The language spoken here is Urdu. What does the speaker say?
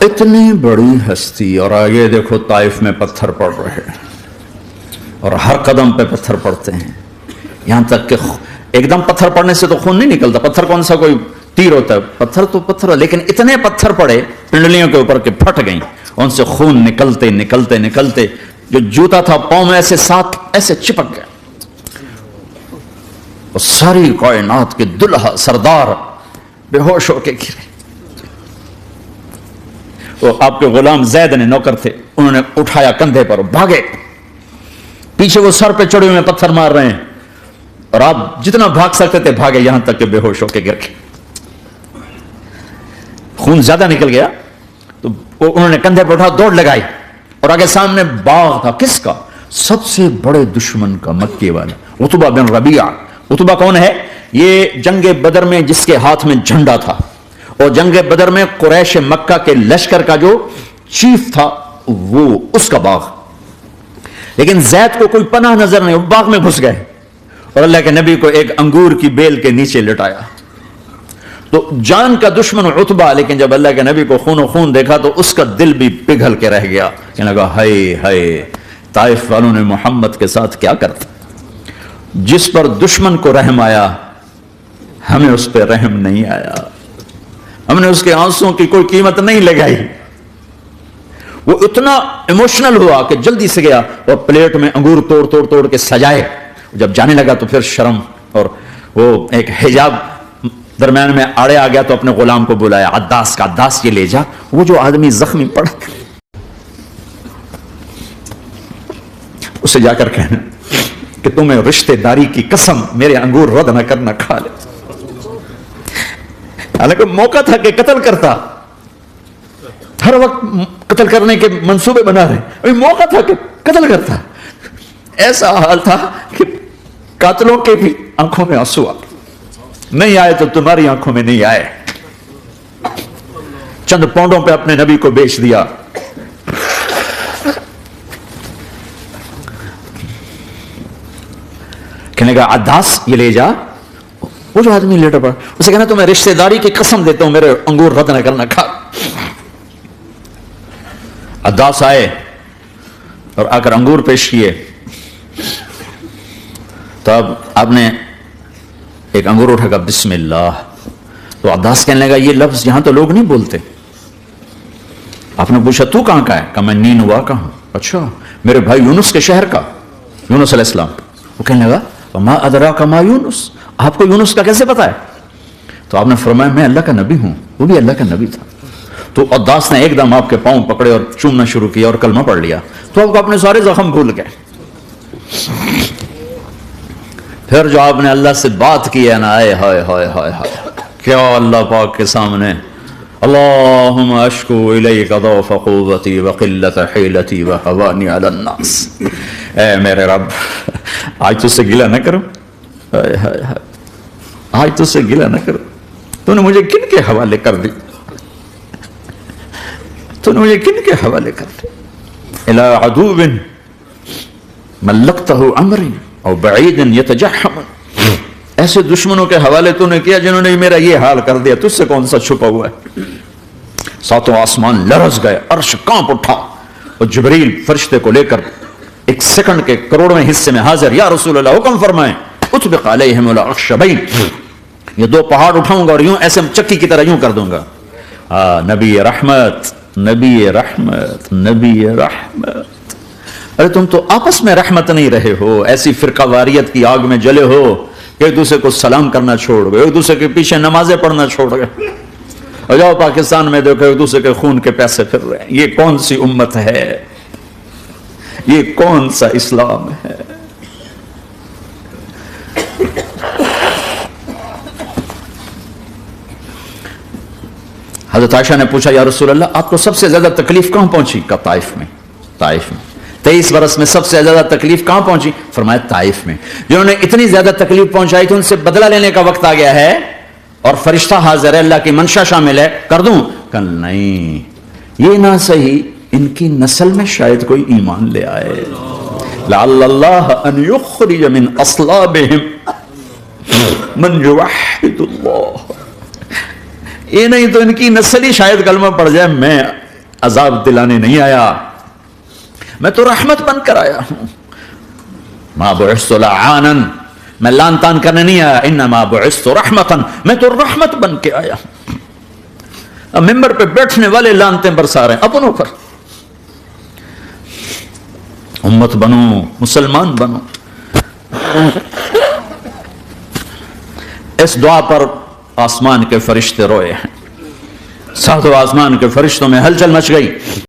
اتنی بڑی ہستی، اور آگے دیکھو طائف میں پتھر پڑ رہے ہیں اور ہر قدم پہ پتھر پڑتے ہیں، یہاں تک کہ ایک دم پتھر پڑنے سے تو خون نہیں نکلتا، پتھر کون سا کوئی تیر ہوتا ہے، پتھر تو پتھر، لیکن اتنے پتھر پڑے پنڈلیوں کے اوپر کہ پھٹ گئیں، ان سے خون نکلتے نکلتے نکلتے جو جوتا تھا پاؤں میں ایسے ساتھ ایسے چپک گیا، اور ساری کائنات کے دلہا سردار بے ہوش ہو کے گرے۔ وہ آپ کے غلام زید نے نوکر تھے، انہوں نے اٹھایا کندھے پر، بھاگے، پیچھے وہ سر پہ چڑھے ہوئے پتھر مار رہے ہیں، اور آپ جتنا بھاگ سکتے تھے بھاگے، یہاں تک کہ بے ہوش ہو کے گر گئے۔ خون زیادہ نکل گیا تو انہوں نے کندھے پہ اٹھا دوڑ لگائی، اور آگے سامنے باغ تھا، کس کا؟ سب سے بڑے دشمن کا، مکے والا عتبہ بن ربیعہ۔ عتبہ کون ہے؟ یہ جنگ بدر میں جس کے ہاتھ میں جھنڈا تھا، اور جنگ بدر میں قریش مکہ کے لشکر کا جو چیف تھا، وہ اس کا باغ۔ لیکن زید کو کوئی پناہ نظر نہیں، وہ باغ میں گھس گئے، اور اللہ کے نبی کو ایک انگور کی بیل کے نیچے لٹایا۔ تو جان کا دشمن عتبہ، لیکن جب اللہ کے نبی کو خون و خون دیکھا تو اس کا دل بھی پگھل کے رہ گیا، کہنے لگا ہائے ہائے، طائف والوں نے محمد کے ساتھ کیا کرتا، جس پر دشمن کو رحم آیا ہمیں اس پہ رحم نہیں آیا، ہم نے اس کے آنسوں کی کوئی قیمت نہیں لگائی۔ وہ اتنا ایموشنل ہوا کہ جلدی سے گیا اور پلیٹ میں انگور توڑ توڑ توڑ کے سجائے۔ جب جانے لگا تو پھر شرم اور وہ ایک حجاب درمیان میں آڑے آ گیا، تو اپنے غلام کو بلایا، عداس کا، عداس یہ لے جا وہ جو آدمی زخمی پڑا، اسے جا کر کہنا کہ تمہیں رشتہ داری کی قسم میرے انگور رد نہ کرنا، کھا لے۔ حالانکہ موقع تھا کہ قتل کرتا، ہر وقت قتل کرنے کے منصوبے بنا رہے، ابھی موقع تھا کہ قتل کرتا۔ ایسا حال تھا کہ قاتلوں کے بھی آنکھوں میں آنسو آ نہیں آئے تو تمہاری آنکھوں میں نہیں آئے۔ چند پونڈوں پہ اپنے نبی کو بیچ دیا۔ کہنے کا عداس یہ لے جا، وہ جو آدمی لیٹا پڑا، اسے کہنا تمہیں رشتہ داری کی قسم دیتا ہوں میرے انگور رد نہ کرنا، کھا۔ عداس آئے اور آ کر انگور پیش کیے، تو اب آپ نے ایک انگور اٹھا کر بسم اللہ، تو عداس کہنے لگا یہ لفظ یہاں تو لوگ نہیں بولتے۔ آپ نے پوچھا تو کہاں کا ہے؟ کہا میں نینوا کا ہوں۔ اچھا، میرے بھائی یونس کے شہر کا، یونس علیہ السلام۔ وہ کہنے لگا ما ادراک ما یونس، آپ کو یونس کا کیسے پتا ہے؟ تو آپ نے فرمایا میں اللہ کا نبی ہوں، وہ بھی اللہ کا نبی تھا۔ تو عداس نے ایک دم آپ کے پاؤں پکڑے اور چومنا شروع کیا اور کلمہ پڑھ لیا، تو آپ کو اپنے سارے زخم بھول گئے۔ پھر جو آپ نے اللہ سے بات کی ہے نا، آئے ہائے ہائے ہائے ہائے، کیا اللہ پاک کے سامنے، اللہم اشکو الیک ضعف قوتی وقلت حیلتی وحوانی علی الناس، اے میرے رب آج تجھ سے گلہ نہ کروں، آج تجھ سے گلہ نہ کروں، تو نے مجھے کن کے حوالے کر دی، تو نے مجھے کن کے حوالے کر دی، الی عدو ملکتہ امری او بعید یتجحم، ایسے دشمنوں کے حوالے تو نے کیا جنہوں نے میرا یہ حال کر دیا، تجھ سے کون سا چھپا ہوا ہے۔ ساتوں آسمان لرز گئے، عرش کانپ اٹھا، اور جبریل فرشتے کو لے کر ایک سیکنڈ کے کروڑویں حصے میں حاضر، یا رسول اللہ حکم فرمائیں، اطبق علیہم الاخشبین، یہ دو پہاڑ اٹھاؤں گا اور یوں ایسے چکی کی طرح یوں کر دوں گا۔ نبی رحمت، نبی رحمت، نبی رحمت، ارے تم تو آپس میں رحمت نہیں رہے ہو، ایسی فرقہ واریت کی آگ میں جلے ہو، ایک دوسرے کو سلام کرنا چھوڑ گئے، ایک دوسرے کے پیچھے نمازیں پڑھنا چھوڑ گئے، اور جاؤ پاکستان میں دیکھو ایک دوسرے کے خون کے پیسے پھر رہے ہیں۔ یہ کون سی امت ہے؟ یہ کون سا اسلام ہے؟ حضرت عائشہ نے پوچھا یا رسول اللہ آپ کو سب سے زیادہ تکلیف کہاں پہنچی؟ کہا طائف میں۔ طائف میں 23 برس میں سب سے زیادہ تکلیف کہاں پہنچی؟ فرمایا طائف میں۔ جنہوں نے اتنی زیادہ تکلیف پہنچائی تھی ان سے بدلہ لینے کا وقت آ گیا ہے، اور فرشتہ حاضر ہے، اللہ کی منشا شامل ہے، کر دوں؟ کہ نہیں، یہ نہ صحیح، ان کی نسل میں شاید کوئی ایمان لے آئے، لعل اللہ ان یخرج من اصلابہم من یوحد اللہ، یہ نہیں تو ان کی نسل ہی شاید کلمہ پڑ جائے، میں عذاب دلانے نہیں آیا، میں تو رحمت بن کر آیا ہوں. ما بعثت لعانا، میں لان تان کرنے نہیں آیا، انما بعثت رحمتا، میں تو رحمت بن کے آیا ہوں. اب ممبر پہ بیٹھنے والے لانتیں برسا رہے ہیں اپنوں پر. امت بنو، مسلمان بنو. اس دعا پر آسمان کے فرشتے روئے ہیں، ساتوں آسمان کے فرشتوں میں ہلچل مچ گئی.